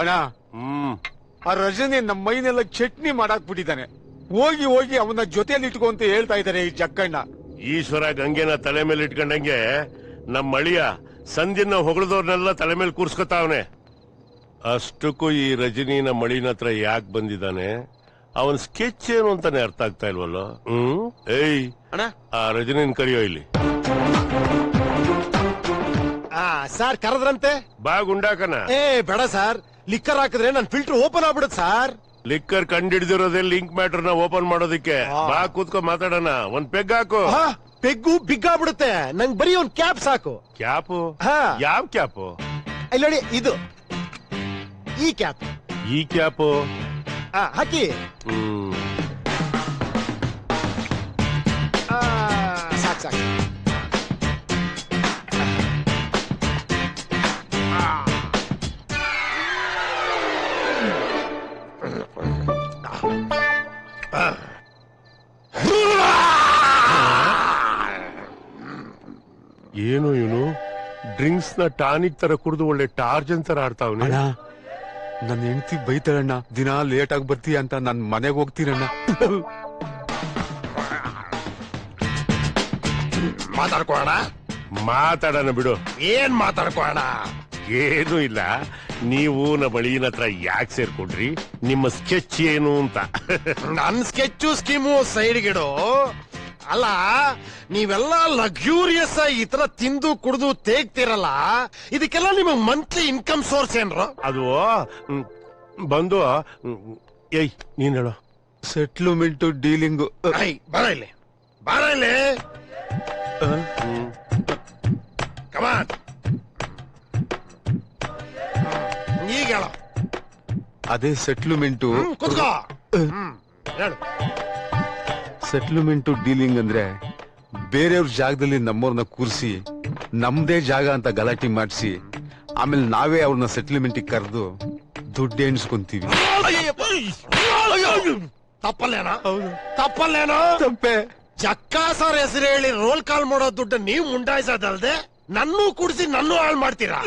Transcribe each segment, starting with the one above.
ಅಣ್ಣ ಆ ರಜನಿ ನಮ್ಮ ಮೈನೆಲ್ಲ ಚಟ್ನಿ ಮಾಡಾಕ್ಬಿಟ್ಟಿದ್ದಾನೆ. ಹೋಗಿ ಹೋಗಿ ಅವನ ಜೊತೆಯಲ್ಲಿ ಇಟ್ಕೊ ಅಂತ ಹೇಳ್ತಾ ಇದಾರೆ ಈ ಜಕ್ಕಣ್ಣ. ಈಶ್ವರ ಗಂಗೆನ ತಲೆ ಮೇಲೆ ಇಟ್ಕೊಂಡಂಗೆ ನಮ್ಮ ಮಳಿಯ ಸಂಧಿನ ಹೊಗಳದವ್ರನ್ನೆಲ್ಲ ತಲೆ ಮೇಲೆ ಕೂರ್ಸ್ಕೊತಾವನೆ. ಅಷ್ಟಕ್ಕೂ ಈ ರಜನಿ ನಮ್ಮ ಮಳಿನ ಹತ್ರ ಯಾಕೆ ಬಂದಿದ್ದಾನೆ? ಅವನ್ ಸ್ಕೆಚ್ ಏನು ಅಂತಾನೆ ಅರ್ಥ ಆಗ್ತಾ ಇಲ್ವಲ್ಲ. ಏಯ್ ಅಣ್ಣ, ಆ ರಜನಿನ್ ಕರಿಯೋ ಇಲ್ಲಿ. ಸರ್ ಕರೆದ್ರಂತೆ. ಬಾ ಗುಂಡಾಕನ. ಬೇಡ ಸರ್, ಲಿಕ್ಕರ್ ಹಾಕಿದ್ರೆ ನನ್ ಫಿಲ್ಟರ್ ಓಪನ್ ಆಗ್ಬಿಡುತ್ತೆ ಸರ್. ಲಿಕ್ಕರ್ ಕಂಡಿಡ್ದಿರೋದೇ ಲಿಂಕ್ ಮ್ಯಾಟರ್ ನ ಓಪನ್ ಮಾಡೋದಿಕ್ಕೆ. ಬಾ ಕೂತ್ಕೊ ಮಾತಾಡೋಣ. ಒಂದ್ ಪೆಗ್ ಹಾಕು. ಪೆಗ್ಗು ಬಿಗ್ ಆಗ್ಬಿಡುತ್ತೆ. ನಂಗ್ ಬರೀ ಒಂದ್ ಕ್ಯಾಪ್ ಸಾಕು. ಕ್ಯಾಪು? ಯಾವ ಕ್ಯಾಪು? ಇಲ್ಲಿ ನೋಡಿ, ಇದು ಈ ಕ್ಯಾಪ್. ಈ ಕ್ಯಾಪು ಹಾಕಿ. ಸಾಕು ಸಾಕು. ಏನು ಇವನು ಡ್ರಿಂಕ್ಸ್ ನ ಟಾನಿಕ್ ತರ ಕುಡಿದು ಒಳ್ಳೆ ಟಾರ್ಜನ್ ತರ ಆಡ್ತಾವನೆ. ನನ್ನ ಹೆಂಡತಿ ಬೈತಾಳಣ್ಣ, ದಿನಾ ಲೇಟ್ ಆಗಿ ಬರ್ತೀಯ ಅಂತ. ನನ್ ಮನೆಗೆ ಹೋಗ್ತೀನಣ್ಣ. ಮಾತಾಡೋಣ ಬಿಡು. ಏನ್ ಮಾತಾಡ್ಕೋಣ? ಏನು ಇಲ್ಲ. ನೀವು ನಮ್ಮ ಬಳಿನ ಹತ್ರ ಯಾಕೆ ಸೇರ್ಕೊಂಡ್ರಿ? ನಿಮ್ಮ ಸ್ಕೆಚ್ ಏನು ಅಂತ. ನನ್ ಸ್ಕೆಚ್ ಸ್ಕೀಮು ಸೈಡ್ಗಿಡು. ಅಲ್ಲ, ನೀವೆಲ್ಲ ಲಕ್ಸೂರಿಯಸ್ ಈ ತರ ತಿಂದು ಕುಡಿದು ತೇಗ್ತಿರಲ್ಲ, ಇದಕ್ಕೆಲ್ಲ ನಿಮಗ್ ಮಂತ್ಲಿ ಇನ್ಕಮ್ ಸೋರ್ಸ್ ಏನ್ರು? ಅದು ಬಂದು ಏಯ್ ನೀನ್ ಹೇಳೋ. Settlement dealing. ಬರ ಇಲ್ಲಿ, ಬರ ಇಲ್ಲಿ. ಕಮಾನ್, ಈಗ ಹೇಳ. ಅದೇ ಸೆಟ್ಲ್ಮೆಂಟು. ಕುತ್ಕೋ. ಹೇಳು. ಸೆಟ್ಲ್ಮೆಂಟ್ ಡೀಲಿಂಗ್ ಅಂದ್ರೆ ಬೇರೆಯವ್ರ ಜಾಗದಲ್ಲಿ ನಮ್ಮವ್ರನ್ನ ಕೂರಿಸಿ ನಮ್ದೇ ಜಾಗ ಅಂತ ಗಲಾಟೆ ಮಾಡಿಸಿ ಆಮೇಲೆ ನಾವೇ ಅವ್ರನ್ನ ಸೆಟ್ಲ್ಮೆಂಟ್ ಕರೆದು ದುಡ್ಡು ಎಣಿಸ್ಕೊಂತೀವಿ. ತಪ್ಪಲ್ಲೇನೋ? ತಪ್ಪಲ್ಲೇನೋ? ತಪ್ಪೆ. ಜಕ್ಕಾ ಸರ್ ಹೆಸರು ಹೇಳಿ ರೋಲ್ ಕಾಲ್ ಮಾಡೋ ದುಡ್ಡು ನೀವು ಮುಂಡಾಯಿಸೋದಲ್ದೆ ನನ್ನೂ ಕುಡಿಸಿ ನನ್ನೂ ಹಾಳು ಮಾಡ್ತೀರಾ?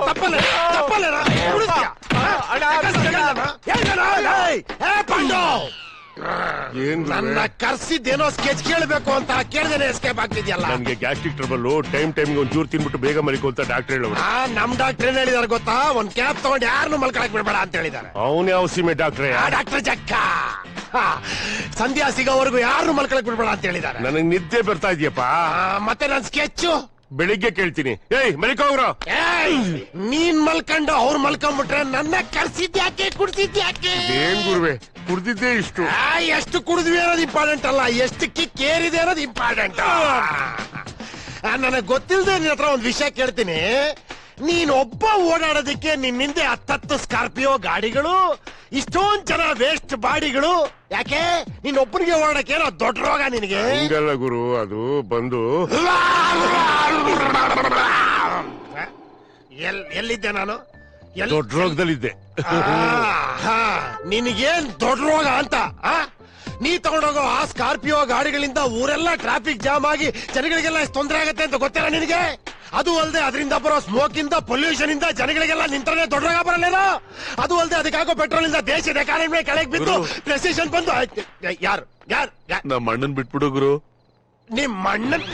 ತಪ್ಪಲ್ಲ, ತಪ್ಪಲ್ಲೇನೋ? ನನ್ನ ಕರ್ಸಿದ್ದೇನೋ ಸ್ಕೆಚ್ ಕೇಳಬೇಕು ಅಂತ ಕೇಳ್ದೇನೆ ಎಸ್ಕೇಪ್ ಆಗ್ತಿದ್ಯಲ್ಲ. ನನ್ಗೆ ಗ್ಯಾಸ್ಟ್ರಿಕ್ ಟ್ರಬಲ್, ಟೈಮ್ ಒಂಚೂರು ತಿನ್ಬಿಟ್ಟು ಬೇಗ ಮಲಿಕೋ ಅಂತ ಡಾಕ್ಟರ್ ಹೇಳೋರು. ನಮ್ ಡಾಕ್ಟರ್ ಏನ್ ಹೇಳಿದಾರೆ ಗೊತ್ತಾ? ಒಂದ್ ಕ್ಯಾಪ್ ತಗೊಂಡು ಯಾರನ್ನು ಮಲ್ಕೊಳಕ್ ಬಿಡ್ಬೇಡ ಅಂತ ಹೇಳಿದಾರೆ. ಅವನ್ ಯಾವ ಸೀಮೆ ಡಾಕ್ಟ್ರೇ? ಡಾಕ್ಟರ್ ಜಕ್ಕ. ಸಂಧ್ಯಾ ಸಿಗೋವರೆಗೂ ಯಾರನ್ನು ಮಲ್ಕೊಳಕ್ ಬಿಡ್ಬೇಡ ಅಂತ ಹೇಳಿದಾರೆ. ನನಗ್ ನಿದ್ದೆ ಬರ್ತಾ ಇದೆಯಪ್ಪ. ಮತ್ತೆ ನನ್ ಸ್ಕೆಚ್ ಬೆಳಿಗ್ಗೆ ಕೇಳ್ತೀನಿ. ಏಯ್ ಮಲಿಕೋಗ್ರು. ನೀನ್ ಮಲ್ಕೊಂಡು ಅವ್ರು ಮಲ್ಕೊಂಡ್ಬಿಟ್ರೆ ನನ್ನ ಕರ್ಸಿದ್ಯಾಕೆ ಕುಡ್ಸಿದ್ಯಾಕೆ? ಏನ್ ಗುರುವೆ, ಕುಡ್ದಿದ್ದೆ ಇಷ್ಟು. ಎಷ್ಟು ಕುಡಿದ್ವಿ ಅನ್ನೋದು ಇಂಪಾರ್ಟೆಂಟ್ ಅಲ್ಲ, ಎಷ್ಟು ಕಿಕ್ ಏರಿದೆ ಅನ್ನೋದು ಇಂಪಾರ್ಟೆಂಟ್. ನನಗ್ ಗೊತ್ತಿಲ್ಲದೆ ನಿನ್ನ ಹತ್ರ ಒಂದ್ ವಿಷಯ ಕೇಳ್ತೀನಿ. ನೀನ್ ಒಬ್ಬ ಓಡಾಡೋದಕ್ಕೆ ನಿನ್ನಿಂದೆ 10 ಸ್ಕಾರ್ಪಿಯೋ ಗಾಡಿಗಳು, ಇಷ್ಟೊಂದ್ ಜನ ವೇಸ್ಟ್ ಬಾಡಿಗಳು. ಯಾಕೆ ನೀನ್ ಒಬ್ಬನಿಗೆ ಓಡಾಡಕ್ಕೆ ಏನೋ ದೊಡ್ಡ ರೋಗ ನಿನಗೆ? ಹಂಗಲ್ಲ ಗುರು, ಅದು ಬಂದು ಎಲ್ಲಿದ್ದೆ ನಾನು? ದೊಡ್ಡ ರೋಗದಲ್ಲಿದ್ದೆ. ನಿನಗೇನ್ ದೊಡ್ಡ ರೋಗ ಅಂತ? ನೀ ತಗೊಂಡೋಗೋ ಆ ಸ್ಕಾರ್ಪಿಯೋ ಗಾಡಿಗಳಿಂದ ಊರೆಲ್ಲ ಟ್ರಾಫಿಕ್ ಜಾಮ್ ಆಗಿ ಜನಗಳಿಗೆಲ್ಲ ಎಷ್ಟು ತೊಂದರೆ ಆಗತ್ತೆ ಅಂತ ಗೊತ್ತಿಲ್ಲ ನಿನಗೆ? ಅದು ಅಲ್ಲದೆ ಅದರಿಂದ ಬರೋ ಸ್ಮೋಕ್ ಇಂದ, ಪೊಲ್ಯೂಷನ್ ಇಂದ ಜನಗಳಿಗೆಲ್ಲ ನಿಂತರೆ ದೊಡ್ಡ ರೋಗ ಬರಲ್ಲೇನೋ? ಅದು ಅಲ್ಲದೆ ಅದಕ್ಕಾಗೋ ಪೆಟ್ರೋಲ್ ಇಂದ ದೇಶದ ಎಕಾನಮಿ ಕೆಳಗೆ ಬಿದ್ದು ಪ್ರೆಸಿಷನ್ ಬಂದು. ಯಾರು ಯಾರು? ನಮ್ಮ ಅಣ್ಣನ್ ಬಿಟ್ಬಿಡು ಗುರು. ನಿಮ್ಮ ಅಣ್ಣನ್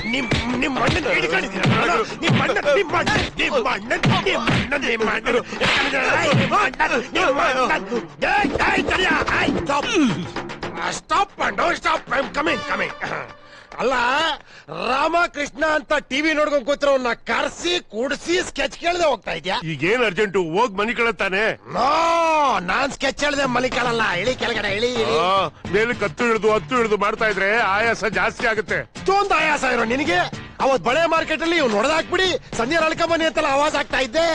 ಸ್ಟಾಪ್ ಸ್ಟಾಪ್. ಕಮಿಂಗ್. ಅಲ್ಲ, ರಾಮಕೃಷ್ಣ ಅಂತ ಟಿವಿ ನೋಡ್ಕೊಂಡ್ ಕೂತಿರೋನ್ನ ಕರ್ಸಿ ಕೂಡಿಸಿ ಸ್ಕೆಚ್ ಕೇಳದೆ ಹೋಗ್ತಾ ಇದ್ಯಾ? ಈಗೇನ್ ಅರ್ಜೆಂಟು? ಹೋಗ್ ಮನಿ ಕಳತ್ತಾನೆ. ನಾನ್ ಸ್ಕೆಚ್ ಹೇಳ್ದೆ ಮಲಿಕಳಲ್ಲ. ಇಳಿ ಕೆಳಗಡೆ, ಇಳಿ. ಮೇಲೆ ಕತ್ತು ಹಿಡಿದು ಮಾಡ್ತಾ ಇದ್ರೆ ಆಯಾಸ ಜಾಸ್ತಿ ಆಗುತ್ತೆ. ಇಷ್ಟೊಂದು ಆಯಾಸ ಇರೋ ನಿನಗೆ? ಅವತ್ ಬಳೆ ಮಾರ್ಕೆಟ್ ಅಲ್ಲಿ ಇವ್ ನೋಡ್ದಾಕ್ಬಿಡಿ ಸಂಜೆ ನಡ್ಕೊಂಬನ್ನಿ ಅಂತೆಲ್ಲ ಆವಾಜ್ ಆಗ್ತಾ ಇದ್ದೆ.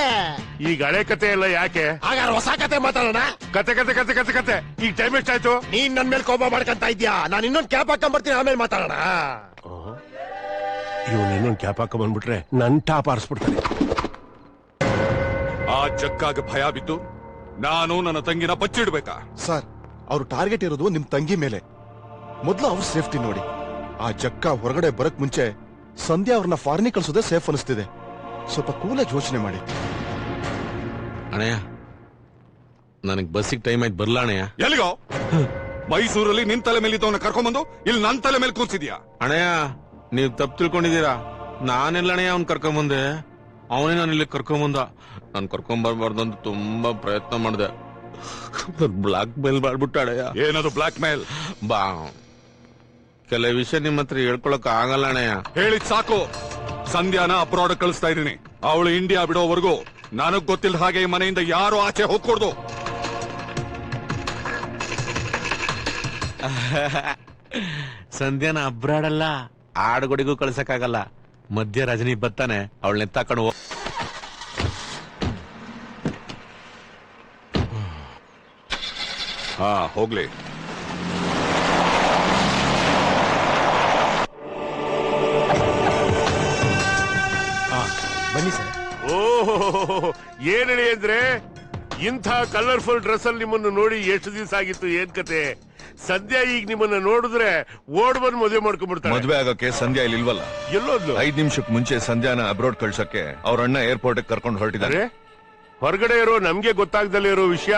ಈಗ ಹಳೆ ಕತೆ ಎಲ್ಲ ಯಾಕೆ? ಹಾಗಾದ್ರೆ ಹೊಸ ಕತೆ ಮಾತಾಡೋಣ. ಕತೆ ಈಗ ಟೈಮ್ ಎಷ್ಟಾಯ್ತು? ನೀನ್ ನನ್ ಮೇಲೆ ಕೋಪ ಮಾಡ್ಕೊಂತ ಇದ್ಯಾ? ನಾನು ಇನ್ನೊಂದ್ ಕ್ಯಾಪ್ ಹಾಕೊಂಡ್ ಬರ್ತೀನಿ, ಆಮೇಲೆ ಮಾತಾಡೋಣ. ಇವನ್ ಇನ್ನೊಂದ್ ಕ್ಯಾಪ್ ಹಾಕೊಂಡ್ ಬಂದ್ಬಿಟ್ರೆ ನನ್ ಟಾಪ್ ಆರಿಸ್ಬಿಡ್ತಾನೆ. ಆ ಜಕ್ಕಾಗ ಭಯ ಬಿದ್ದು ನಾನು ನನ್ನ ತಂಗಿನ ಬಚ್ಚಿಡ್ಬೇಕಾ? ಸರ್, ಅವ್ರು ಟಾರ್ಗೆಟ್ ಇರೋದು ನಿಮ್ ತಂಗಿ ಮೇಲೆ. ಮೊದ್ಲು ಅವ್ರ ಸೇಫ್ಟಿ ನೋಡಿ. ಆ ಜಕ್ಕ ಹೊರಗಡೆ ಬರಕ್ ಮುಂಚೆ ಸಂಧ್ಯಾ ಅವ್ರನ್ನ ಫಾರಿನಿಗೆ ಕಳ್ಸೋದೇ ಸೇಫ್ ಅನಿಸ್ತಿದೆ. ಸ್ವಲ್ಪ ಕೂಲಾಗಿ ಯೋಚನೆ ಮಾಡಿ. ಅಣ್ಣಯ್ಯ, ನನಗ್ ಬಸ್ಸಿಗೆ ಟೈಮ್ ಆಯ್ತು ಬರ್ಲಾಣಯ್ಯ. ಎಲ್ಲಿಗೋ? ಮೈಸೂರಲ್ಲಿ ನಿನ್ ತಲೆ ಮೇಲೆ ಇದ್ದವನ್ನ ಕರ್ಕೊಂಡ್ಬಂದು ಇಲ್ಲಿ ನನ್ ತಲೆ ಮೇಲೆ ಕೂರ್ಸಿದ್ಯಾ? ಅಣ್ಣಯ್ಯ ನೀವ್ ತಪ್ಪು ತಿಳ್ಕೊಂಡಿದೀರಾ. ನಾನೆಲ್ಲಣಯ್ಯ ಅವ್ನ್ ಕರ್ಕೊಂಬಂದೆ, ಅವನೇ ನಾನು ಇಲ್ಲಿ ಕರ್ಕೊಂಬಂದ. ನಾನ್ ಕರ್ಕೊಂಬರ್ಬಾರ್ದು ಅಂತ ತುಂಬಾ ಪ್ರಯತ್ನ ಮಾಡಿದೆ. Black mail ಮಾಡ್ಬಿಟ್ಟಾಡಯ್ಯ. ಏನದು ಬ್ಲಾಕ್ ಮೇಲ್? ಬಾ ಕೆಲವು ವಿಷಯ ನಿಮ್ ಹತ್ರ ಹೇಳ್ಕೊಳಕ್ ಆಗಲ್ಲ ಅಣ್ಣಯ್ಯ. ಹೇಳಿದ್ ಸಾಕು. ಸಂಧ್ಯಾನ ಅಬ್ರಾಡ್ ಕಳಿಸ್ತಾ ಇದೀನಿ. ಅವಳು ಇಂಡಿಯಾ ಬಿಡೋವರೆಗೂ ನನಗ್ ಗೊತ್ತಿಲ್ಲ ಹಾಗೆ ಈ ಮನೆಯಿಂದ ಯಾರು ಆಚೆ ಹೋಗ್ಕೊಡ್ದು. ಸಂಧ್ಯಾನ ಅಬ್ರಾಡಲ್ಲ, ಆಡುಗೊಡಿಗೂ ಕಳ್ಸಕ್ಕಾಗಲ್ಲ. ಮಧ್ಯ ರಜನಿ ಬರ್ತಾನೆ, ಅವಳನ್ನ ಎತ್ತಾಕೊಂಡು ಹೋಗ್ಲಿ. ಬನ್ನಿ ಸರ್. ಓಹೋ, ಏನ್ ಹೇಳಿ ಅಂದ್ರೆ ಇಂಥ ಕಲರ್ಫುಲ್ ಡ್ರೆಸ್ ಅಲ್ಲಿ ನಿಮ್ಮನ್ನು ನೋಡಿ ಎಷ್ಟು ದಿವಸ ಆಗಿತ್ತು, ಏನ್ ಕತೆ? ಸದ್ಯ ಈಗ ನಿಮ್ಮನ್ನ ನೋಡಿದ್ರೆ ಓಡ್ ಬಂದ್ ಮದುವೆ ಮಾಡ್ಕೊಂಡ್ಬಿಡ್ತಾರೆ. ಮದ್ವೆ ಆಗಕ್ಕೆ ಸಂಧ್ಯಾ ಇಲ್ಲಿ ಇಲ್ವಲ್ಲ? ಎಲ್ಲೋದ್ಲು? 5 ನಿಮಿಷಕ್ಕೆ ಮುಂಚೆ ಸಂಧ್ಯಾನ ಅಬ್ರೋಡ್ ಕಳ್ಸಕ್ಕೆ ಅವ್ರ ಅಣ್ಣ ಏರ್ಪೋರ್ಟ್ ಕರ್ಕೊಂಡು ಹೊರಟಿದ್ದಾರೆ. ಹೊರಗಡೆ ಇರೋ ನಮ್ಗೆ ಗೊತ್ತಾಗ್ದಲೇ ಇರೋ ವಿಷಯ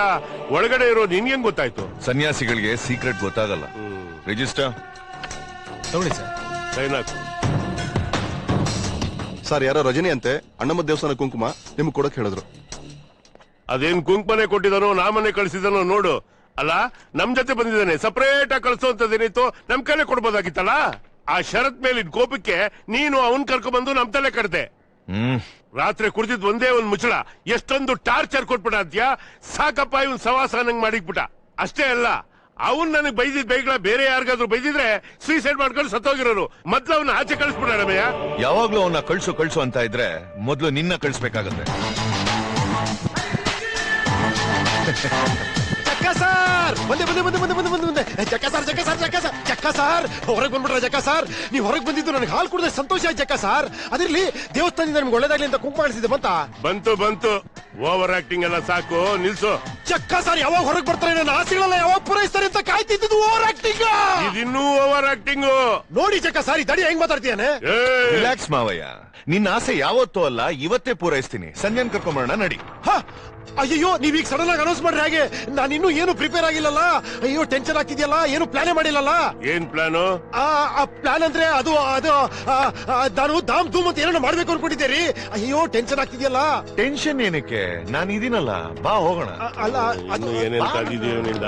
ಒಳಗಡೆ ಇರೋ ನಿನ್ಗೆ ಗೊತ್ತಾಯ್ತು? ಸನ್ಯಾಸಿಗಳಿಗೆ ಸೀಕ್ರೆಟ್ ಗೊತ್ತಾಗಲ್ಲ. ರಿಜಿಸ್ಟರ್ ತಗೊಳ್ಳಿ ಸರ್. ಸೈನ್ ಹಾಕು. ಸರ್, ಯಾರೋ ರಜನಿ ಅಂತೆ ಅಣ್ಣಮ್ಮ ದೇವಸ್ಥಾನ ಕುಂಕುಮ ನಿಮ್ಗೆ ಕೊಡಕ್ ಹೇಳಿದ್ರು. ಅದೇನ್ ಕುಂಕುಮನೆ ಕೊಟ್ಟಿದಾನೋ ನಾಮನೆ ಕಳ್ಸಿದಾನೋ ನೋಡು. ಅಲ್ಲ, ನಮ್ ಜೊತೆ ಬಂದಿದ್ದಾನೆ, ಸಪರೇಟ್ ಆಗಿ ಕಳ್ಸೋಂತದೇನಿತ್ತು ನಮ್ ಕೈಲೇ ಕೊಡ್ಬೋದಾಗಿತ್ತಲ್ಲ. ಆ ಶರತ್ ಮೇಲಿನ ಕೋಪಕ್ಕೆ ನೀನು ಅವನ್ ಕರ್ಕೊಂಡ್ಬಂದು ನಮ್ ತಲೆ ಕಡ್ದೆ. ರಾತ್ರಿ ಕುಡಿದಿದ್ ಒಂದೇ ಒಂದ್ ಮುಚ್ಚಳ ಎಷ್ಟೊಂದು ಟಾರ್ಚರ್ ಕೊಟ್ಬಿಡ ಅಂತ್ಯಾ. ಸಾಕಪ್ಪ ಇವನ್ ಸವಾಸ ನಂಗ್ ಮಾಡಿಕ್ಬಿಟ್ಟ. ಅಷ್ಟೇ ಅಲ್ಲ, ಅವನ್ ನನಗ್ ಬೈದಿದ್ ಬೈಗಳ ಬೇರೆ ಯಾರಿಗಾದ್ರೂ ಬೈದಿದ್ರೆ ಸೂಸೈಡ್ ಮಾಡ್ಕೊಂಡು ಸತ್ತೋಗಿರೋರು. ಮೊದ್ಲು ಅವನ್ನ ಆಚೆ ಕಳಿಸ್ಬಿಡಮಯ್ಯ. ಯಾವಾಗ್ಲೂ ಅವನ್ನ ಕಳ್ಸು ಅಂತ ಇದ್ರೆ ಮೊದ್ಲು ನಿನ್ನ ಕಳ್ಸ್ಬೇಕಾಗತ್ತೆ. ಜಕ್ಕ ಸರ್, ಬಂದೆ ಬಂದೆ ಬಂದೆ ಬಂದೆ ಬಂದೆ ಬಂದೆ ಬಂದೆ. Jakka sir, Jakka sir, Jakka sir, Jakka sir, ಹೊರಗೆ ಬಂದ್ಬಿಟ್ರ ಜಕ್ಕ ಸರ್. ನೀವು ಹೊರಗೆ ಬಂದಿದ್ದು ನನಗೆ ಹಾಲು ಕುಡಿದ ಸಂತೋಷ ಆಯ್ತು ಜಕ್ಕ ಸರ್. ಅದಿರ್ಲಿ, ದೇವಸ್ಥಾನದಿಂದ ನಿಮ್ಗೆ ಒಳ್ಳೇದಾಗ್ಲಿ ಅಂತ ಕುಂಕುಮ ಕಳಿಸಿದೆ ಬಂತ. ಬಂತು. ಓವರ್ ಆಕ್ಟಿಂಗ್ ಎಲ್ಲ ಸಾಕು, ನಿಲ್ಸು. ಜಕ್ಕ ಸರ್ ಯಾವಾಗ ಹೊರಗೆ ಬರ್ತಾರೆ, ನನ್ನ ಆಸೆಗಳೆಲ್ಲ ಯಾವಾಗ ಪೂರೈಸ್ತಾರೆ ಅಂತ ಕಾಯ್ತಿದ್ದು. ಓವರ್ ಆಕ್ಟಿಂಗ್, ಇದಿನ್ನೂ ಓವರ್ ಆಕ್ಟಿಂಗ್. ನೋಡಿ ಜಕ್ಕ ಸರ್, ಈ ದಡಿ ಹೆಂಗ್ ಮಾತಾಡ್ತೀಯಾನೆ. ರಿಲ್ಯಾಕ್ಸ್ ಮಾವಯ್ಯ, ನಿನ್ನ ಆಸೆ ಯಾವತ್ತೂ ಅಲ್ಲ, ಇವತ್ತೇ ಪೂರೈಸ್ತೀನಿ. ಸಂಧ್ಯಾನ್ ಕರ್ಕೊಂಬರೋಣ ನಡಿ. ಅಯ್ಯೋ, ನೀವೀಗ ಸಡನ್ ಆಗಿ ಅನೌನ್ಸ್ ಮಾಡ್ರಿ ಹಾಗೆ. ನಾನು ಇನ್ನೂ ಏನು ಪ್ರಿಪೇರ್ ಆಗಿಲ್ಲಲ್ಲ. ಅಯ್ಯೋ, ಟೆನ್ಷನ್ ಆಗ್ತಿದ್ಯಲ್ಲ, ಏನು ಪ್ಲಾನೇ ಮಾಡಿಲ್ಲಲ್ಲ. ಏನ್ ಪ್ಲಾನು? ಪ್ಲಾನ್ ಅಂದ್ರೆ ಅದು ಅದು ನಾನು ಧಾಮ್ ಧೂಮ್ ಅಂತ ಏನೋ ಮಾಡ್ಬೇಕು ಅನ್ಕೊಂಡಿದ್ದೀರಿ. ಅಯ್ಯೋ, ಟೆನ್ಷನ್ ಆಗ್ತಿದ್ಯಲ್ಲ. ಟೆನ್ಷನ್ ಏನಕ್ಕೆ, ನಾನು ಇದೀನಲ್ಲ, ಬಾ ಹೋಗೋಣ. ಅಲ್ಲ, ಅದು ಏನೇನ್ ಕಾದಿದೆಯೋ ನಿಂದ.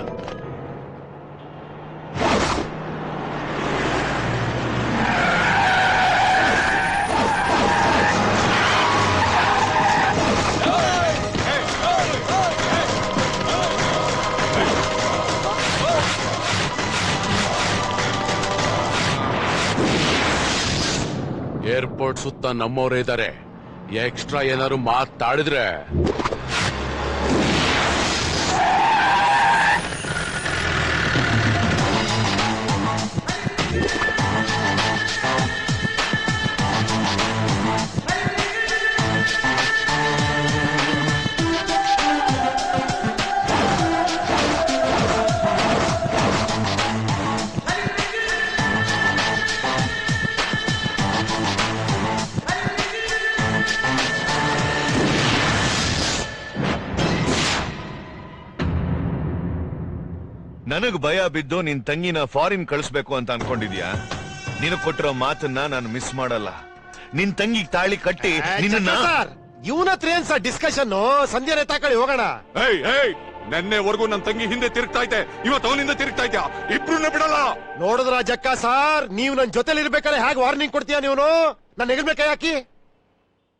ಏರ್ಪೋರ್ಟ್ ಸುತ್ತ ನಮ್ಮವರೇ ಇದ್ದಾರೆ. ಎಕ್ಸ್ಟ್ರಾ ಏನಾದ್ರು ಮಾತಾಡಿದ್ರೆ ನನಗ್ ಭಯ ಬಿದ್ದು ನಿನ್ ತಂಗಿನ ಫಾರಿನ್ ಕಳಿಸ್ಬೇಕು ಅಂತ ಅನ್ಕೊಂಡಿದ್ಯಾ? ನೀನು ಕೊಟ್ಟಿರೋ ಮಾತನ್ನ ನಾನು ಮಿಸ್ ಮಾಡಲ್ಲ. ನಿನ್ ತಂಗಿಗ್ ತಾಳಿ ಕಟ್ಟಿ ನಿನ್ನ ಇವನ ಹತ್ರ ಏನ್ ಸರ್ ಡಿಸ್ಕಷನ್? ಸಂಧ್ಯಾ ತಾಕಳಿ ಹೋಗೋಣ. ನೆನ್ನೆವರೆಗೂ ನನ್ ತಂಗಿ ಹಿಂದೆ ತಿರುಗ್ತಾ ಇದ್ದೆ, ಇವತ್ತು ಅವನಿಂದ ತಿರುಗ್ತಾ ಇದ್ಯಾ? ಇಬ್ರು ಬಿಡಲ್ಲ. ನೋಡಿದ್ರ ಜಕ್ಕ ಸಾರ್, ನೀವು ನನ್ ಜೊತೆಲಿ ಇರ್ಬೇಕಾದ್ರೆ ಹೇಗೆ ವಾರ್ನಿಂಗ್ ಕೊಡ್ತೀಯ ನೀವನು? ನಾನು ಹೆಗಲ್ಬೇಕಾ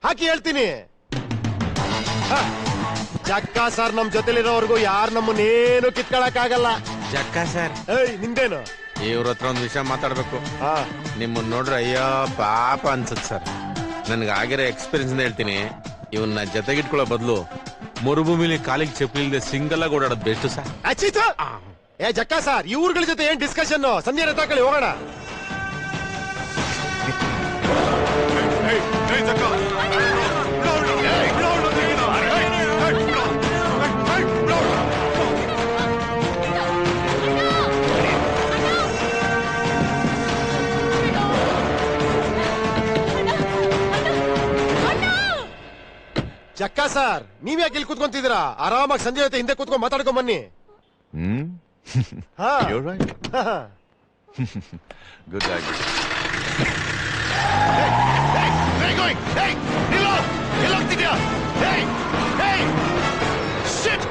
ಹಾಕಿ ಹೇಳ್ತೀನಿ. ಜಕ್ಕ ಸರ್, ನಮ್ ಜೊತೆಲಿರೋವರೆಗೂ ಯಾರು ನಮ್ಮನ್ನೇನು ಕಿತ್ಕೊಳಕ್ ಆಗಲ್ಲ. ಜಕ್ಕ ಸರ್, ನಿಂದೇನು? ಇವ್ರ ಹತ್ರ ಒಂದ್ ವಿಷಯ ಮಾತಾಡ್ಬೇಕು. ನಿಮ್ಮನ್ನ ನೋಡ್ರೆ ಅಯ್ಯೋ ಪಾಪ ಅನ್ಸತ್ ಸರ್. ನನ್ಗೆ ಆಗಿರೋ ಎಕ್ಸ್ಪೀರಿಯನ್ಸ್ ಹೇಳ್ತೀನಿ. ಇವನ್ನ ಜೊತೆಗಿಟ್ಕೊಳ್ಳೋ ಬದಲು ಮರುಭೂಮಿಲಿ ಕಾಲಿಗೆ ಚಪ್ಪಲಿ ಇಲ್ಲದೆ ಸಿಂಗಲ್ ಆಗಿ ಓಡಾಡೋದು ಬೆಸ್ಟ್ ಸರ್. ಅಚ್ಚಿತ ಜಕ್ಕ ಸರ್, ಇವ್ರಗಳ ಜೊತೆ ಏನ್ ಡಿಸ್ಕಷನ್? ಸಂಧ್ಯಾ ತಾಕಳಿ ಹೋಗೋಣ. ಜಕ್ಕ ಸರ್ ನೀವ್ ಯಾಕೆ ಇಲ್ಲಿ ಕೂತ್ಕೊಂತಿದ್ದೀರಾ? ಆರಾಮಾಗಿ ಸಂಜೆ ಜೊತೆ ಹಿಂದೆ ಕೂತ್ಕೊಂಡ್ ಮಾತಾಡ್ಕೊಂಡ್ ಬನ್ನಿ. ಹಾ You're right. Good idea. Hey, going. Hey, hello. Hello, Tidya. Hey, hey. Shit.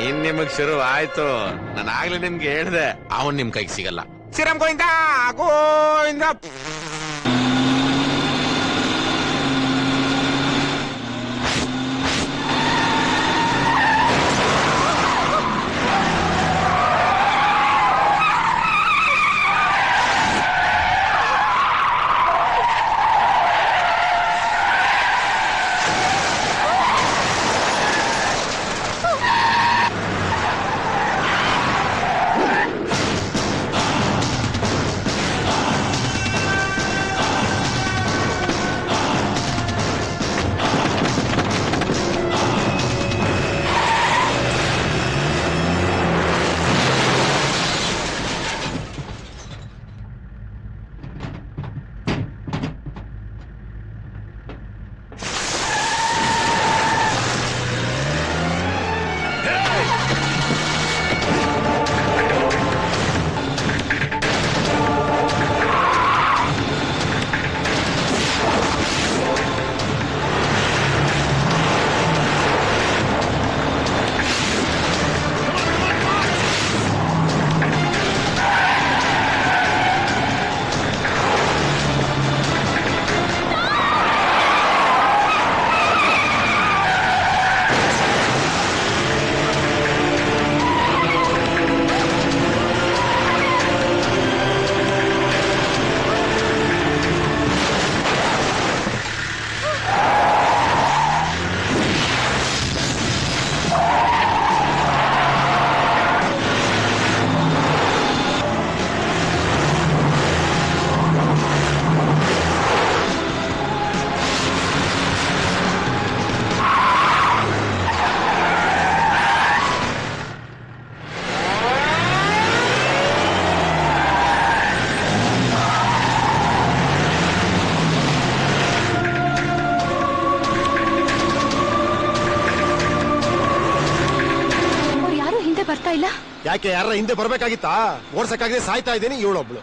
ಇನ್ ನಿಮಗ್ ಶುರು ಆಯ್ತು. ನಾನು ಆಗ್ಲೇ ನಿಮ್ಗೆ ಹೇಳ್ದೆ ಅವನ್ ನಿಮ್ ಕೈಗೆ ಸಿಗಲ್ಲ. ಶ್ರೀರಾಮ್ ಗೋವಿಂದ ಗೋವಿಂದ. ಯಾಕೆ ಯಾರ ಹಿಂದೆ ಬರ್ಬೇಕಾಗಿತ್ತಾ? ಓಡ್ಸಕ್ಕಾಗದೆ ಸಾಯ್ತಾ ಇದ್ದೀನಿ ಇವಳೊಬ್ಳು.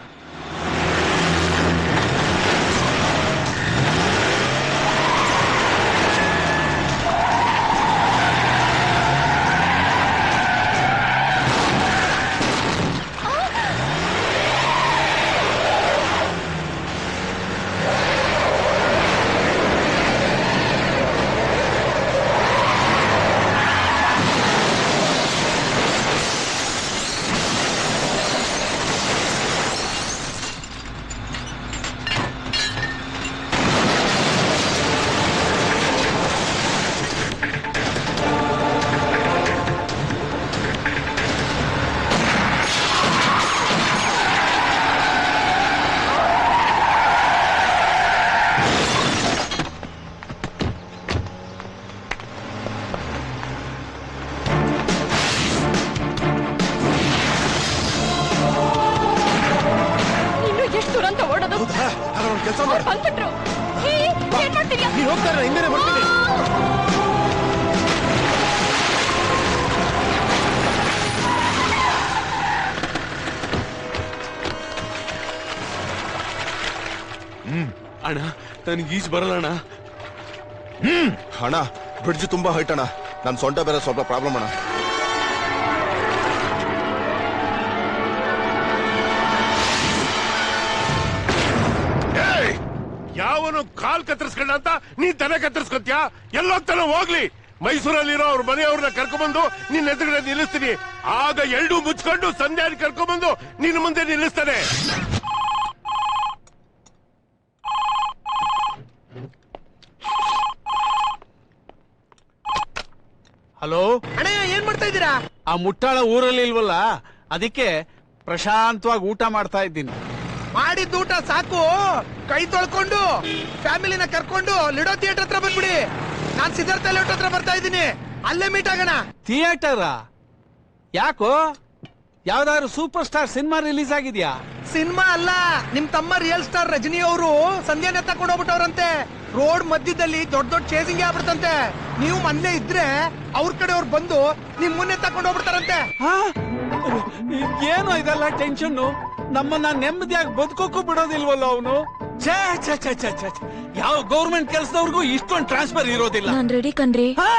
ಕೆಲಸ ಬಂದ್ಬಿಟ್ರು. ನೀನ್ ಹೋಗ್ತಾರ ಹಿಂದೆ ಬರ್ತೀನಿ. ಅಣ್ಣ ನನಗೆ ಈಜ್ ಬರಲ್ಲ ಅಣ್ಣ. ಅಣ್ಣ ಬ್ರಿಡ್ಜ್ ತುಂಬಾ ಹೈಟ್ ಅಣ್ಣ. ನನ್ ಸೊಂಟ ಬೇರೆ ಸ್ವಲ್ಪ ಪ್ರಾಬ್ಲಮ್ ಅಣ್ಣ. ಯಾವನು ಕಾಲ್ ಕತ್ತರಿಸ್ಕೊಂಡ ಅಂತ ನೀನ್ ತಲೆ ಕತ್ತರಿಸ್ಕೊತ್ಯಾ? ಎಲ್ಲೋಗ್ತಾನೆ ಹೋಗ್ಲಿ. ಮೈಸೂರಲ್ಲಿರೋ ಅವ್ರ ಮನೆಯವ್ರನ್ನ ಕರ್ಕೊಂಡ್ಬಂದು ನಿನ್ನ ಎದುರುಗಡೆ ನಿಲ್ಲಿಸ್ತೀನಿ. ಆಗ ಎರಡೂ ಮುಚ್ಕೊಂಡು ಸಂಧ್ಯಾನ ಕರ್ಕೊಂಡ್ಬಂದು ನಿನ್ನ ಮುಂದೆ ನಿಲ್ಲಿಸ್ತಾನೆ. ಹಲೋ ಅಣ್ಣಯ್ಯ, ಏನ್ ಮಾಡ್ತಾ ಇದ್ದೀರಾ? ಆ ಮುಟ್ಟಾಳ ಊರಲ್ಲಿ ಇಲ್ವಲ್ಲ, ಅದಕ್ಕೆ ಪ್ರಶಾಂತವಾಗಿ ಊಟ ಮಾಡ್ತಾ ಇದ್ದೀನಿ. ಮಾಡಿದ ಊಟ ಸಾಕು, ಕೈ ತೊಳ್ಕೊಂಡು ಫ್ಯಾಮಿಲಿನ ಕರ್ಕೊಂಡು ಲಿಡೋ ಥಿಯೇಟರ್ ಹತ್ರ ಬಂದ್ಬಿಡಿ. ನಾನ್ ಸಿದ್ಧಾರ್ಥ ಲೇಔಟ್ ಹತ್ರ ಬರ್ತಾ ಇದ್ದೀನಿ, ಅಲ್ಲೇ ಮೀಟ್ ಆಗೋಣ. ಥಿಯೇಟರಾ? ಯಾಕೋ? ಯಾವ್ದಾದ್ರು ಸೂಪರ್ ಸ್ಟಾರ್ ಸಿನಿಮಾ ರಿಲೀಸ್ ಆಗಿದ್ಯಾ? ಸಿನಿಮಾ ಅಲ್ಲ, ನಿಮ್ ತಮ್ಮ ರಿಯಲ್ ಸ್ಟಾರ್ ರಜನಿ ಅವರು ಸಂಧ್ಯಾನ ತಕೊಂಡು ಹೋಗ್ಬಿಟ್ಟವ್ರಂತೆ. ರೋಡ್ ಮಧ್ಯದಲ್ಲಿ ದೊಡ್ಡ ದೊಡ್ಡ ಚೇಸಿಂಗ್ ಆಗ್ಬಿಡ್ತಂತೆ. ನೀವು ಮನೇಲೆ ಇದ್ರೆ ಅವ್ರ ಕಡೆ ಅವ್ರು ಬಂದು ನಿಮ್ ಮುನ್ನೆ ತಕೊಂಡು ಹೋಗ್ಬಿಡ್ತಾರಂತೆ. ಏನು ಇದೆಲ್ಲ ಟೆನ್ಷನ್? ನಮ್ಮನ್ನ ನೆಮ್ಮದಿಯಾಗಿ ಬದುಕೋಕ್ಕೂ ಬಿಡೋದಿಲ್ವಲ್ಲ ಅವನು. ಯಾವ ಗೌರ್ಮೆಂಟ್ ಕೆಲಸದವ್ರಿಗೂ ಇಷ್ಟೊಂದು ಟ್ರಾನ್ಸ್ಫರ್ ಇರೋದಿಲ್ಲ. ನಾನ್ ರೆಡಿ ಕಣ್ರಿ.